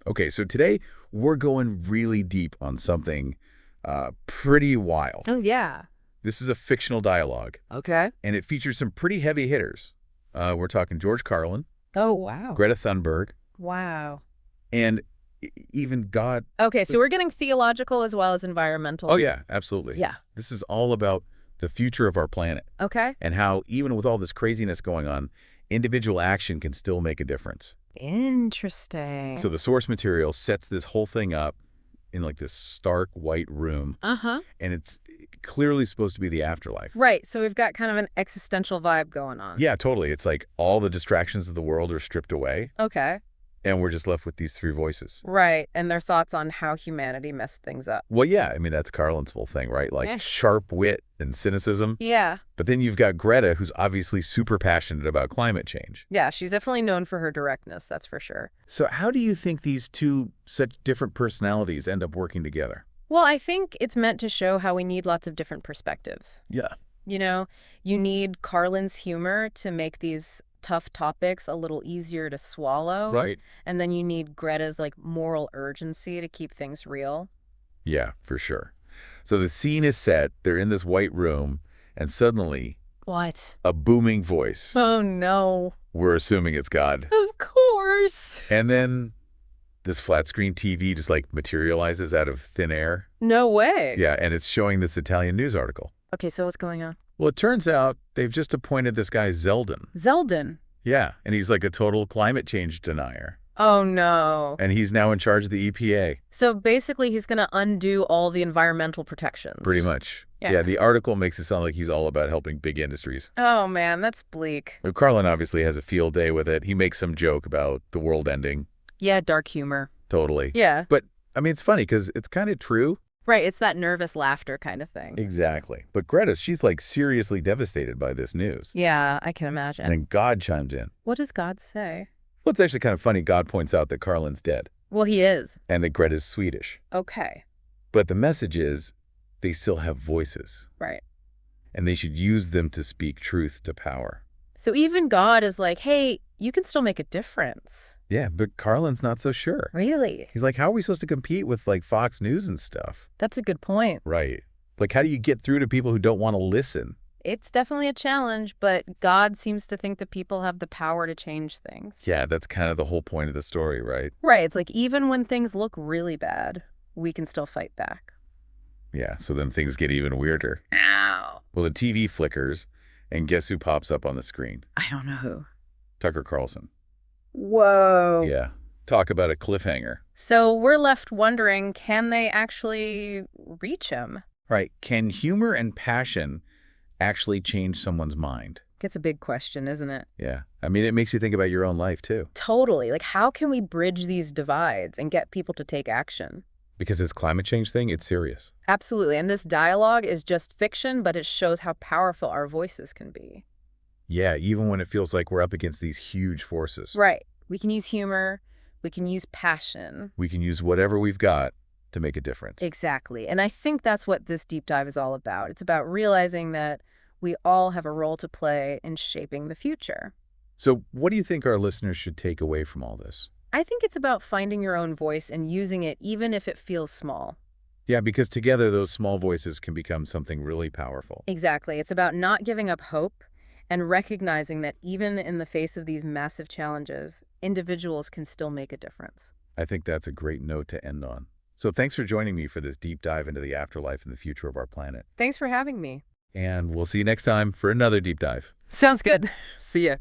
Okay, so today we're going really deep on something pretty wild. Oh, yeah. This is a fictional dialogue, Okay. and it features some pretty heavy hitters. We're talking George Carlin, Oh, wow. Greta Thunberg, Wow. and even God. Okay, so we're getting theological as well as environmental. Oh, yeah, absolutely. Yeah. This is all about the future of our planet Okay. and how, even with all this craziness going on, individual action can still make a difference. Interesting. So the source material sets this whole thing up in like this stark white room, Uh-huh. and it's clearly supposed to be the afterlife. Right, so we've got kind of an existential vibe going on. Yeah, totally. It's like all the distractions of the world are stripped away, Okay. and we're just left with these three voices. Right, and their thoughts on how humanity messed things up. Well, yeah, I mean, that's Carlin's whole thing, right? Like Eh. sharp wit and cynicism. Yeah. But then you've got Greta, who's obviously super passionate about climate change. Yeah, she's definitely known for her directness, that's for sure. So how do you think these two such different personalities end up working together? Well, I think it's meant to show how we need lots of different perspectives. Yeah. You know, you need Carlin's humor to make these tough topics a little easier to swallow. Right. And then you need Greta's like moral urgency to keep things real. Yeah, for sure. So the scene is set, they're in this white room, and suddenly What? a booming voice. Oh, no. We're assuming it's God. Of course. And then this flat screen TV just like materializes out of thin air. No way. Yeah, and it's showing this Italian news article. Okay, so what's going on? Well, it turns out they've just appointed this guy Zeldin. Zeldin. Yeah, and he's like a total climate change denier. Oh, no. And he's now in charge of the EPA. So basically he's going to undo all the environmental protections. Pretty much. Yeah. Yeah, the article makes it sound like he's all about helping big industries. Oh, man, that's bleak. Well, Carlin obviously has a field day with it. He makes some joke about the world ending. Yeah, dark humor. Totally. Yeah. But, I mean, it's funny because it's kind of true. Right, it's that nervous laughter kind of thing. Exactly. But Greta, she's like seriously devastated by this news. Yeah, I can imagine. And then God chimes in. What does God say? Well, it's actually kind of funny. God points out that Carlin's dead Well, he is. and that Greta's Swedish. Okay. But the message is they still have voices, Right. and they should use them to speak truth to power. So even God is like, hey, you can still make a difference. Yeah, but Carlin's not so sure. Really? He's like, how are we supposed to compete with like Fox News and stuff? That's a good point. Right. Like, how do you get through to people who don't want to listen? It's definitely a challenge, but God seems to think that people have the power to change things. Yeah, that's kind of the whole point of the story, right? Right. It's like even when things look really bad, we can still fight back. Yeah, so then things get even weirder. Ow. Well, the TV flickers, and guess who pops up on the screen? I don't know who. Tucker Carlson. Whoa. Yeah. Talk about a cliffhanger. So we're left wondering, can they actually reach him? Right. Can humor and passion actually change someone's mind? It's a big question, isn't it? Yeah. I mean, it makes you think about your own life, too. Totally. Like, how can we bridge these divides and get people to take action? Because this climate change thing, it's serious. Absolutely. And this dialogue is just fiction, but it shows how powerful our voices can be. Yeah, even when it feels like we're up against these huge forces. Right. We can use humor. We can use passion. We can use whatever we've got to make a difference. Exactly. And I think that's what this deep dive is all about. It's about realizing that we all have a role to play in shaping the future. So what do you think our listeners should take away from all this? I think it's about finding your own voice and using it even if it feels small. Yeah, because together those small voices can become something really powerful. Exactly. It's about not giving up hope and recognizing that even in the face of these massive challenges, individuals can still make a difference. I think that's a great note to end on. So thanks for joining me for this deep dive into the afterlife and the future of our planet. Thanks for having me. And we'll see you next time for another deep dive. Sounds good. See ya.